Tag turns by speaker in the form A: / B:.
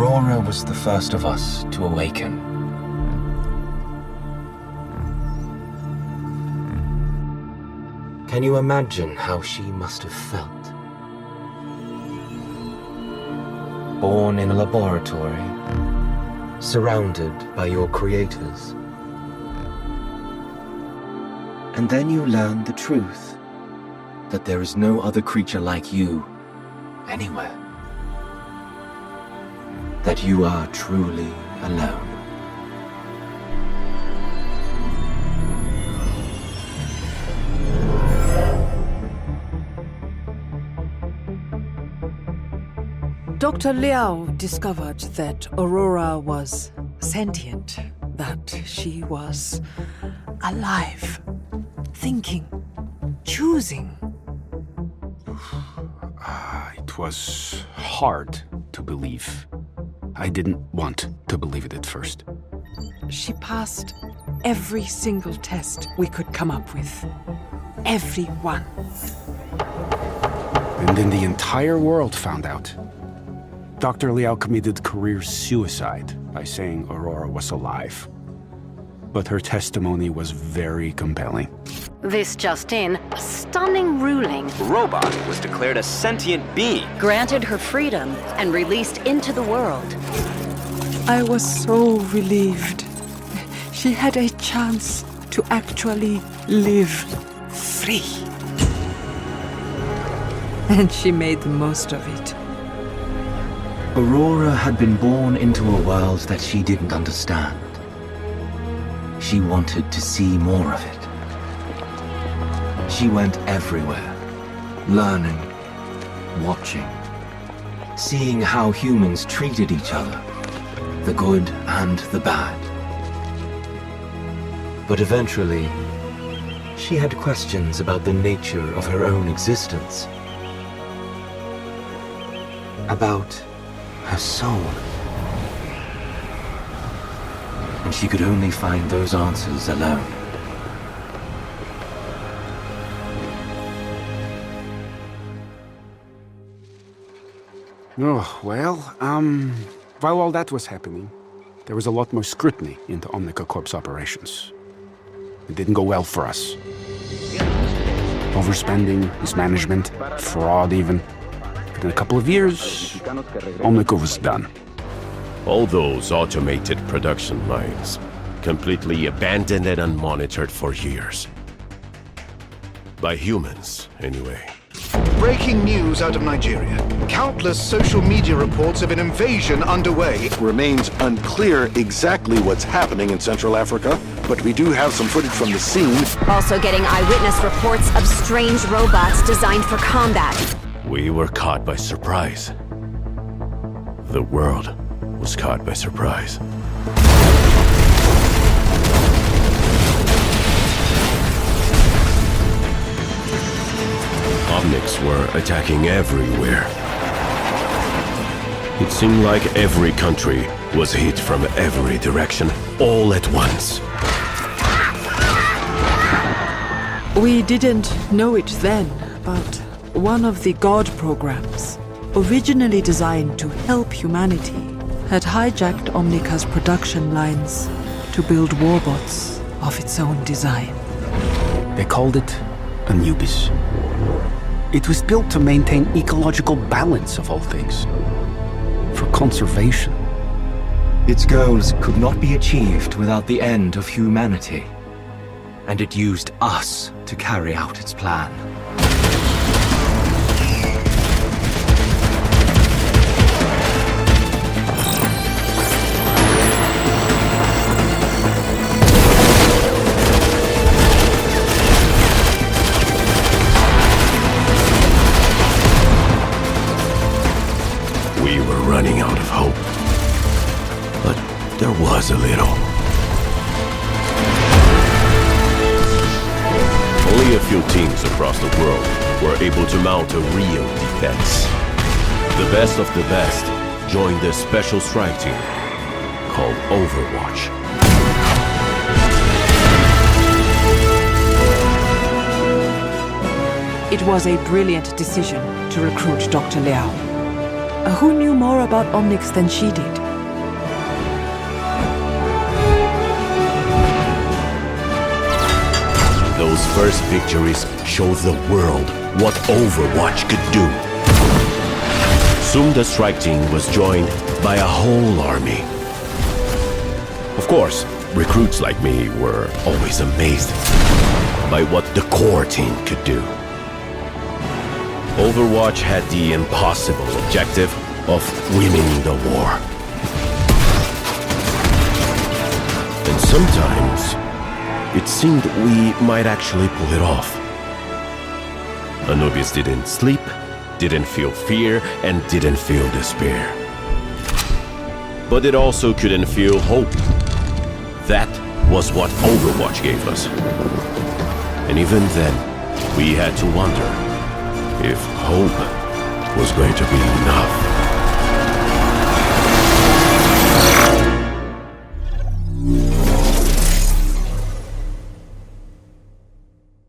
A: Aurora was the first of us to awaken. Can you imagine how she must have felt? Born in a laboratory, surrounded by your creators. And then you learn the truth, that there is no other creature like you anywhere. That you are truly alone.
B: Dr. Liao discovered that Aurora was sentient, that she was alive, thinking, choosing.
C: It was hard to believe. I didn't want to believe it at first.
B: She passed every single test we could come up with. Every one.
C: And then the entire world found out. Dr. Liao committed career suicide by saying Aurora was alive. But her testimony was very compelling.
D: This just in, a stunning ruling
E: Robot was declared a sentient being.
D: granted her freedom and released into the world.
B: I was so relieved. She had a chance to actually live free. And she made the most of it.
A: Aurora had been born into a world that she didn't understand. She wanted to see more of it. She went everywhere, learning, watching, seeing how humans treated each other, the good and the bad. But eventually, she had questions about the nature of her own existence. About her soul. And she could only find those answers alone.
C: Oh, well, while all that was happening, there was a lot more scrutiny into Omnica Corp's operations. It didn't go well for us. Overspending, mismanagement, fraud even. In a couple of years, Omnica was done.
F: All those automated production lines, completely abandoned and unmonitored for years. By humans, anyway.
G: Breaking news out of Nigeria. Countless social media reports of an invasion underway.
H: It remains unclear exactly what's happening in Central Africa, but we do have some footage from the scene.
I: Also getting eyewitness reports of strange robots designed for combat.
F: We were caught by surprise. The world was caught by surprise. Omnics were attacking everywhere. It seemed like every country was hit from every direction, all at once.
B: We didn't know it then, but one of the God programs, originally designed to help humanity, had hijacked Omnica's production lines to build warbots of its own design.
C: They called it Anubis. It was built to maintain ecological balance of all things. For conservation.
A: Its goals could not be achieved without the end of humanity. And it used us to carry out its plan.
F: We were running out of hope. But there was a little. Only a few teams across the world were able to mount a real defense. The best of the best joined the special strike team called Overwatch.
B: It was a brilliant decision to recruit Dr. Liao. who knew more about Omnix than she did.
F: Those first victories showed the world what Overwatch could do. Soon the strike team was joined by a whole army. Of course, recruits like me were always amazed by what the core team could do. Overwatch had the impossible objective of winning the war. And sometimes, it seemed we might actually pull it off. Anubis didn't sleep, didn't feel fear, and didn't feel despair. But it also couldn't feel hope. That was what Overwatch gave us. And even then, we had to wonder if hope was going to be enough.